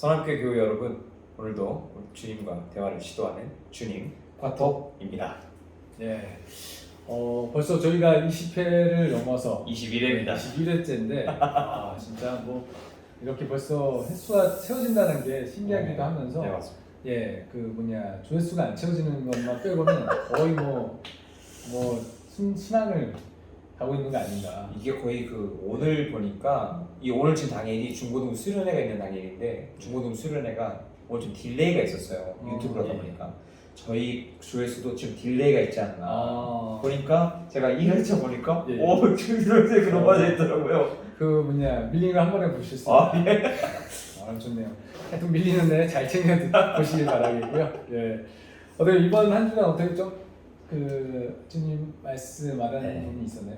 선함교회 교회 여러분, 오늘도 우리 주님과 대화를 시도하는 주님 과톡입니다. 예. 벌써 저희가 20회를 넘어서 21회입니다. 21회째인데 진짜 뭐 이렇게 벌써 횟수가 채워진다는 게 신기하기도 하면서 네, 맞습니다. 예, 조회수가 안 채워지는 것만 빼고는 거의 순항을 하고 있는 거 아닌가. 이게 거의 오늘 보니까 오늘 지금 당일이 중고등 수련회가 있는 당일인데 중고등 수련회가 오늘 좀 딜레이가 있었어요. 유튜브로 하다 보니까 저희 조회수도 지금 딜레이가 있지 않나. 보니까 제가 2회차 보니까 중고등생 그런 맞아 있더라고요. 밀린 거 한 번에 보실 수 있어요. 예. 좋네요. 하여튼 밀리는데 잘 챙겨 보시길 바라겠고요. 예. 이번 한 주간 어떻게 좀 주님 말씀 와닿는 부분이 있었나요?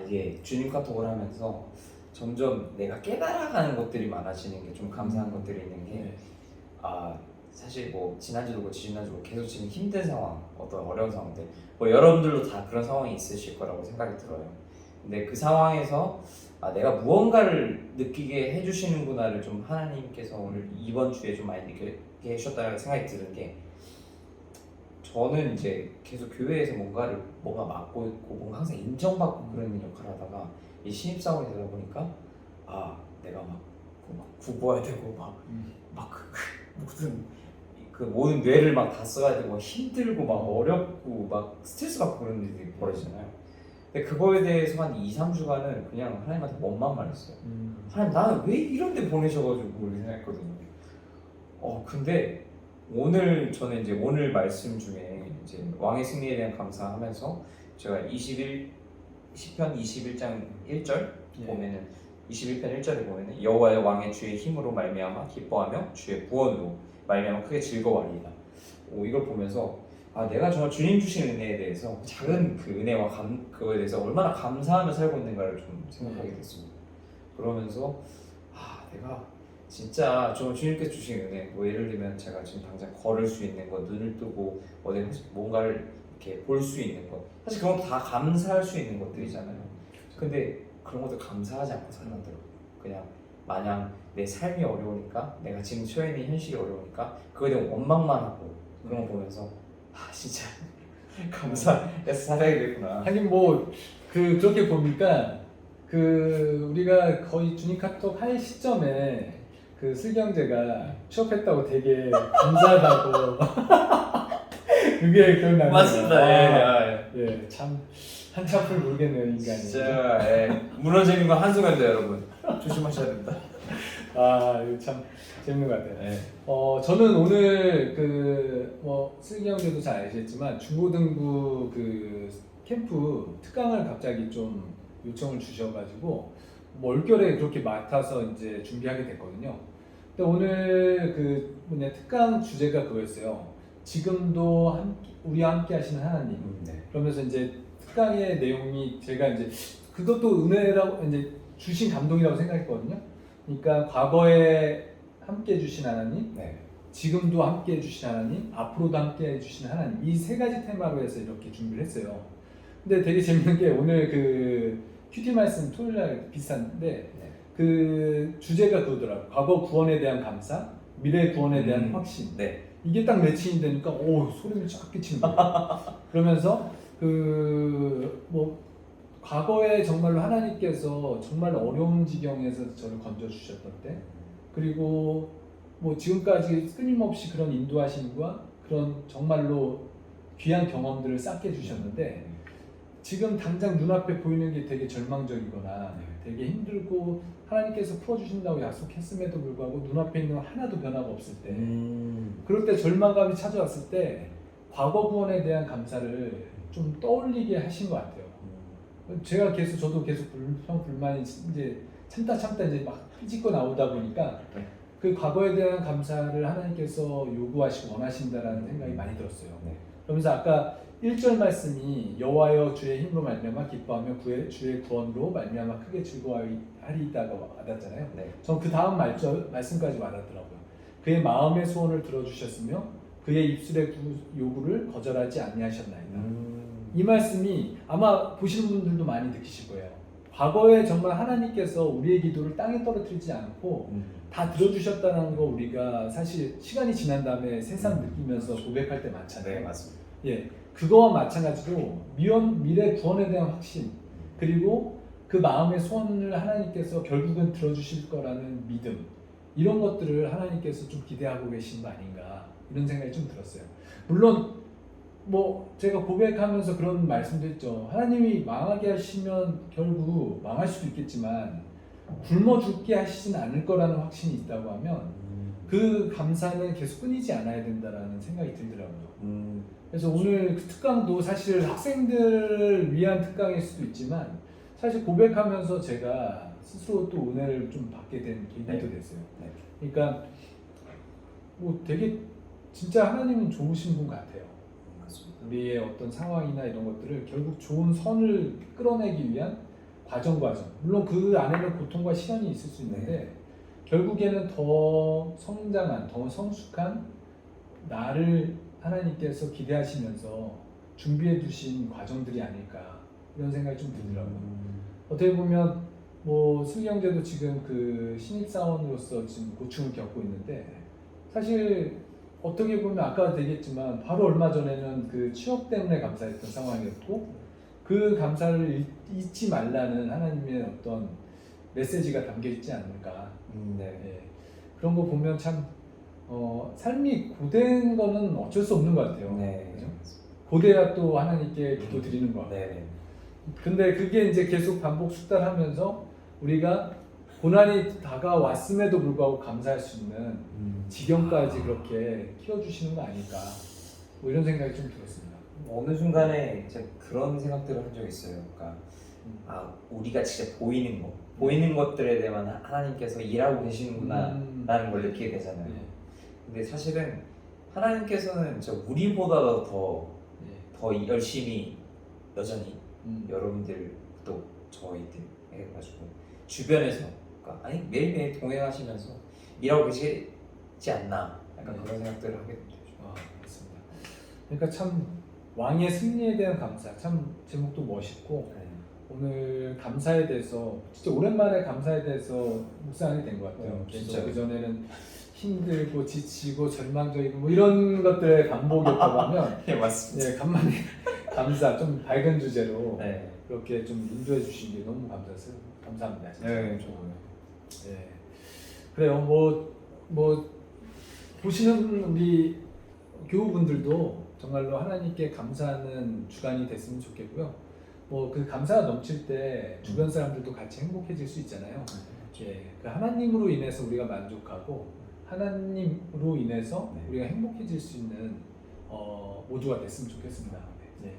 이게 주님 카톡을 하면서 점점 내가 깨달아가는 것들이 많아지는 게 좀 감사한 것들이 있는 게 사실 지난주도 그렇고 지난주도 계속 지금 힘든 상황, 어떤 어려운 상황들 여러분들도 다 그런 상황이 있으실 거라고 생각이 들어요. 근데 그 상황에서 내가 무언가를 느끼게 해주시는구나를 좀 하나님께서 오늘 이번 주에 좀 많이 느끼게 해주셨다는 생각이 드는 게 저는 이제 계속 교회에서 뭔가 맡고 있고 뭔가 항상 인정받고 그런 역할을 하다가 이 신입사원이 되다 보니까 내가 막 구워야 되고 무슨 모든 뇌를 다 써야 되고 힘들고 어렵고 스트레스 받고 그런 일이 벌어지잖아요. 근데 그거에 대해서 한 2-3주간은 그냥 하나님한테 원망만 했어요. 하나님 나는 왜 이런 데 보내셔가지고 이렇게 생각했거든요. 근데 저는 이제 오늘 말씀 중에 이제 왕의 승리에 대한 감사하면서 제가 10편 21장 1절 보면은 21편 1절에 보면은 여호와의 왕의 주의 힘으로 말미암아 기뻐하며 주의 구원으로 말미암아 크게 즐거워하리이다. 이걸 보면서 내가 정말 주님 주신 은혜에 대해서 작은 은혜와 그거에 대해서 얼마나 감사하며 살고 있는가를 좀 생각하게 됐습니다. 그러면서 내가 진짜 정말 주님께서 주신 은혜, 예를 들면 제가 지금 당장 걸을 수 있는 것, 눈을 뜨고 어디 뭔가를 이렇게 볼 수 있는 것, 사실 그런 것도 다 감사할 수 있는 것들이잖아요. 근데 그런 것도 감사하지 않고 살아더라고요. 그냥 마냥 내 삶이 어려우니까, 내가 지금 처해 있는 현실이 어려우니까 그거에 대한 원망만 하고 그런 거 보면서 진짜 감사해서 살아야겠구나. 하긴 그렇게 보니까 우리가 거의 주님 카톡 할 시점에 슬경제가 취업했다고 되게 감사하다고 그게 기억나네요. 맞습니다. 예, 참 한참을 모르겠네요, 인간이. 진짜 무너지는 거 한순간도 여러분 조심하셔야 됩니다. 이거 참 재밌는 것 같아요. 저는 오늘 슬기형제도 잘 아시겠지만 중고등부 캠프 특강을 갑자기 좀 요청을 주셔가지고 올겨울에 그렇게 맡아서 이제 준비하게 됐거든요. 근데 오늘 특강 주제가 그거였어요. 지금도 우리와 함께 하시는 하나님. 그러면서 이제 특강의 내용이 제가 이제 그것도 은혜라고 이제 주신 감동이라고 생각했거든요. 그러니까 과거에 함께 해주신 하나님, 지금도 함께 해주신 하나님, 앞으로도 함께 해주신 하나님, 이 세 가지 테마로 해서 이렇게 준비를 했어요. 근데 되게 재밌는 게 오늘 큐티 말씀 토요일날 비슷한데 주제가 그거더라고요. 과거 구원에 대한 감사, 미래 구원에 대한 확신. 이게 딱 매칭이 되니까 소름이 쫙 끼치는 거예요. 그러면서 과거에 정말로 하나님께서 정말 어려운 지경에서 저를 건져 주셨던 때, 그리고 지금까지 끊임없이 그런 인도하심과 그런 정말로 귀한 경험들을 쌓게 주셨는데 지금 당장 눈앞에 보이는 게 되게 절망적이거나 되게 힘들고 하나님께서 풀어주신다고 약속했음에도 불구하고 눈앞에 있는 건 하나도 변화가 없을 때 그럴 때 절망감이 찾아왔을 때 과거 구원에 대한 감사를 좀 떠올리게 하신 것 같아요. 저도 계속 불만이 이제 참다 이제 막 삐짓고 나오다 보니까 그 과거에 대한 감사를 하나님께서 요구하시고 원하신다라는 생각이 많이 들었어요. 그러면서 아까 1절 말씀이 여호와여 주의 힘으로 말미암아 기뻐하며 주의 구원으로 말미암아 크게 즐거워하리이다가 와닿잖아요. 전 그 다음 말씀까지 와닿더라고요. 그의 마음의 소원을 들어주셨으며 그의 입술의 요구를 거절하지 아니하셨나이다. 이 말씀이 아마 보시는 분들도 많이 느끼실 거예요. 과거에 정말 하나님께서 우리의 기도를 땅에 떨어뜨리지 않고 음. 다 들어주셨다는 거 우리가 사실 시간이 지난 다음에 새삼 느끼면서 고백할 때 많잖아요. 네, 맞습니다. 예, 그거와 마찬가지로 미래 구원에 대한 확신 그리고 그 마음의 소원을 하나님께서 결국은 들어주실 거라는 믿음 이런 것들을 하나님께서 좀 기대하고 계신 거 아닌가 이런 생각이 좀 들었어요. 물론 뭐 제가 고백하면서 그런 말씀도 했죠. 하나님이 망하게 하시면 결국 망할 수도 있겠지만 굶어 죽게 하시진 않을 거라는 확신이 있다고 하면 그 감사는 계속 끊이지 않아야 된다라는 생각이 들더라고요. 그래서 오늘 그 특강도 사실 학생들을 위한 특강일 수도 있지만 사실 고백하면서 제가 스스로 또 은혜를 좀 받게 된 계기도 됐어요. 네. 그러니까 뭐 되게 진짜 하나님은 좋으신 분 같아요. 맞습니다. 우리의 어떤 상황이나 이런 것들을 결국 좋은 선을 끌어내기 위한 과정 물론 그 안에는 고통과 시련이 있을 수 있는데 결국에는 더 성장한 더 성숙한 나를 하나님께서 기대하시면서 준비해 두신 과정들이 아닐까 이런 생각이 좀 들더라고요. 어떻게 보면 뭐 승희 형제도 지금 그 신입사원으로서 지금 고충을 겪고 있는데 사실 어떻게 보면 아까 얘기했지만 바로 얼마 전에는 그 취업 때문에 감사했던 상황이었고 그 감사를 잊지 말라는 하나님의 어떤 메시지가 담겨 있지 않을까. 네. 예. 그런 거 보면 참 삶이 고된 거는 어쩔 수 없는 것 같아요. 네. 그죠? 고대야 또 하나님께 기도 드리는 거. 네. 근데 그게 이제 계속 반복 숙달하면서 우리가 고난이 다가왔음에도 불구하고 감사할 수 있는 지경까지 그렇게 키워주시는 거 아닐까 뭐 이런 생각이 좀 들었습니다. 어느 순간에 제가 그런 생각들을 한 적이 있어요. 그러니까 우리가 진짜 보이는 것들에 대한 하나님께서 일하고 계시는구나라는 걸 느끼게 되잖아요. 네. 근데 사실은 하나님께서는 우리보다 더 열심히 여전히 여러분들 또 저희들 해가지고 주변에서 그러니까 매일매일 동행하시면서 일하고 계시지 않나 약간 그런 생각들을 하게 됩니다. 맞습니다. 그러니까 참 왕의 승리에 대한 감사 참 제목도 멋있고 오늘 감사에 대해서 진짜 오랜만에 감사에 대해서 묵상하게 된 것 같아요. 진짜 그 전에는 힘들고 지치고 절망적이고 뭐 이런 것들의 반복이었다고 하면 네, 맞습니다. 예, 간만에 감사 좀 밝은 주제로 네. 그렇게 좀 인도해 주신 게 너무 감사합니다. 진짜. 네, 좋아요. 예. 그래요. 뭐 보시는 우리 교우분들도 정말로 하나님께 감사하는 주간이 됐으면 좋겠고요. 뭐 그 감사가 넘칠 때 주변 사람들도 같이 행복해질 수 있잖아요. 예. 그 하나님으로 인해서 우리가 만족하고 하나님으로 인해서 우리가 행복해질 수 있는 모두가 됐으면 좋겠습니다. 네.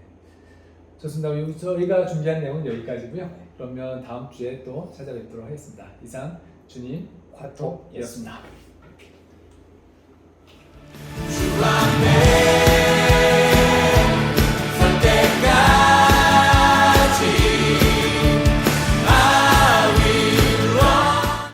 좋습니다. 저희가 준비한 내용은 여기까지고요. 그러면 다음 주에 또 찾아뵙도록 하겠습니다. 이상 주님 화톡이었습니다.